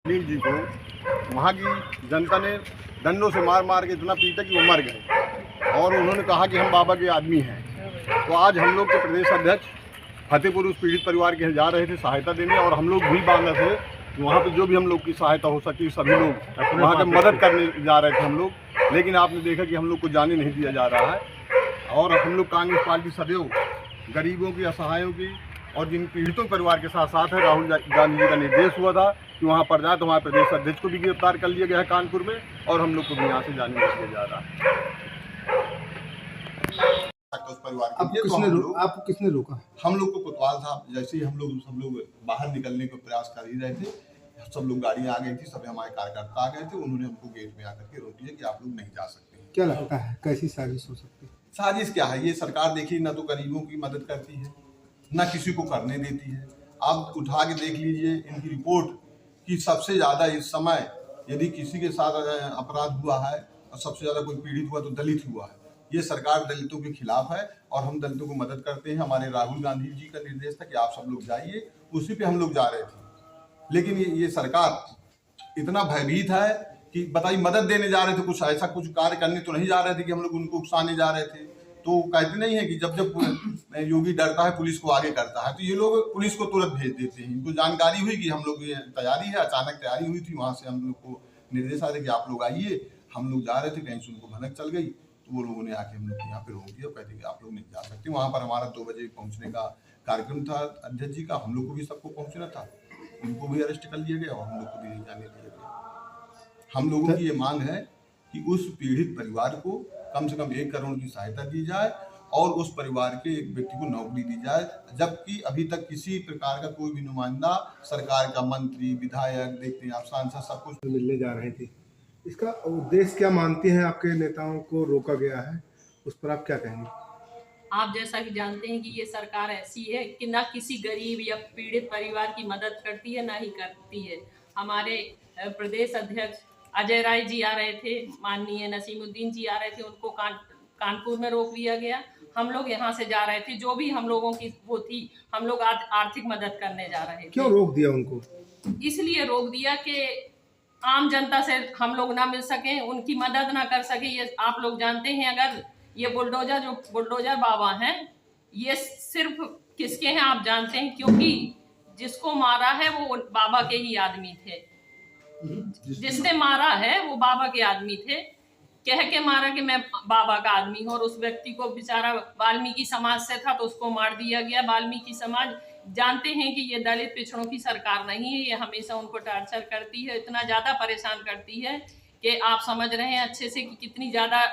अनिल जी को वहाँ की जनता ने डंडों से मार मार के इतना पीटा कि वो मर गए और उन्होंने कहा कि हम बाबा के आदमी हैं। तो आज हम लोग के प्रदेश अध्यक्ष फतेहपुर उस पीड़ित परिवार के यहाँ जा रहे थे सहायता देने, और हम लोग भी बांधा थे वहाँ पे जो भी हम लोग की सहायता हो सकी सभी लोग वहाँ पे मदद करने जा रहे थे हम लोग। लेकिन आपने देखा कि हम लोग को जाने नहीं दिया जा रहा है और हम लोग कांग्रेस पार्टी सदैव गरीबों की, असहायों की और जिन पीड़ितों परिवार के साथ साथ है। राहुल गांधी जी का निर्देश हुआ था कि वहाँ पर जाए, तो हमारे प्रदेश अध्यक्ष को भी गिरफ्तार कर लिया गया है कानपुर में और हम लोग को भी यहाँ से जाने नहीं दिया जा रहा है। उस परिवार के लिए आपको किसने रोका? हम लोग को कोतवाल साहब, जैसे ही हम लोग सब लोग बाहर निकलने का प्रयास कर ही रहे थे, सब लोग गाड़ी आ गई थी, सब हमारे कार्यकर्ता आ गए थे, उन्होंने हमको गेट में आकर के रोक दिया कि आप लोग नहीं जा सकते। क्या लगता है कैसी साजिश हो सकती है? साजिश क्या है? ये सरकार देखिए ना तो गरीबों की मदद करती है, ना किसी को करने देती है। आप उठा के देख लीजिए इनकी रिपोर्ट कि सबसे ज़्यादा इस समय यदि किसी के साथ अपराध हुआ है और सबसे ज़्यादा कोई पीड़ित हुआ तो दलित हुआ है। ये सरकार दलितों के खिलाफ है और हम दलितों को मदद करते हैं। हमारे राहुल गांधी जी का निर्देश था कि आप सब लोग जाइए, उसी पे हम लोग जा रहे थे। लेकिन ये सरकार इतना भयभीत है कि बताइए, मदद देने जा रहे थे, कुछ ऐसा कुछ कार्य करने तो नहीं जा रहे थे कि हम लोग उनको उकसाने जा रहे थे। तो कहते नहीं है कि जब जब योगी डरता है पुलिस को आगे करता है, तो ये लोग पुलिस को तुरंत भेज देते हैं। इनको जानकारी हुई कि हम लोग ये तैयारी है, अचानक तैयारी हुई थी, वहाँ से हम लोग को निर्देश आया कि आप लोग आइए। हम लोग जा रहे थे, कहीं से उनको भनक चल गई तो वो लोगों ने आके हम लोग यहाँ पे रोक दिया, कहते कि आप लोग नहीं जा सकते। वहाँ पर हमारा 2 बजे पहुँचने का कार्यक्रम था अध्यक्ष जी का, हम लोग को भी सबको पहुँचना था, उनको भी अरेस्ट कर लिया गया और हम लोग को भी नहीं जाने दिया गया। हम लोगों की ये मांग है कि उस पीड़ित परिवार को कम से कम 1 करोड़ की सहायता दी जाए और उस परिवार के एक व्यक्ति को नौकरी दी जाए, जबकि अभी तक किसी प्रकार का कोई भी नुमाइंदा सरकार का, मंत्री, विधायक, देखते हैं आप सांसद सब कुछ मिलने जा रहे थे। इसका उद्देश्य क्या मानते हैं? आपके नेताओं को रोका गया है, उस पर आप क्या कहेंगे? आप जैसा कि जानते हैं कि ये सरकार ऐसी है कि ना किसी गरीब या पीड़ित परिवार की मदद करती है, ना ही करती है। हमारे प्रदेश अध्यक्ष अजय राय जी आ रहे थे, माननीय नसीमुद्दीन जी आ रहे थे, उनको कानपुर में रोक लिया गया। हम लोग यहाँ से जा रहे थे, जो भी हम लोगों की वो थी, हम लोग आर्थिक मदद करने जा रहे थे। क्यों रोक दिया उनको? इसलिए रोक दिया कि आम जनता से हम लोग ना मिल सके, उनकी मदद ना कर सके। ये आप लोग जानते हैं, अगर ये बुलडोजर बाबा हैं, ये सिर्फ किसके हैं आप जानते हैं, क्योंकि जिसको मारा है वो बाबा के ही आदमी थे। जिसने मारा है वो बाबा के आदमी थे, कह के मारा कि मैं बाबा का आदमी हूँ। और उस व्यक्ति को बेचारा वाल्मीकि समाज से था तो उसको मार दिया गया। वाल्मीकि समाज जानते हैं कि ये दलित पिछड़ों की सरकार नहीं है, ये हमेशा उनको टार्चर करती है, इतना ज़्यादा परेशान करती है कि आप समझ रहे हैं अच्छे से कि कितनी ज़्यादा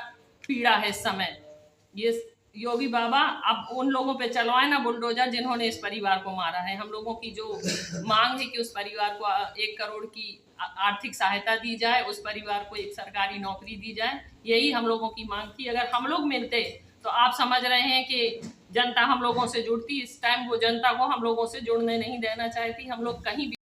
पीड़ा है इस समय। ये योगी बाबा अब उन लोगों पे चलवाए ना बुलडोजर जिन्होंने इस परिवार को मारा है। हम लोगों की जो मांग है कि उस परिवार को 1 करोड़ की आर्थिक सहायता दी जाए, उस परिवार को एक सरकारी नौकरी दी जाए, यही हम लोगों की मांग थी। अगर हम लोग मिलते तो आप समझ रहे हैं कि जनता हम लोगों से जुड़ती। इस टाइम वो जनता को हम लोगों से जुड़ने नहीं देना चाहती। हम लोग कहीं भी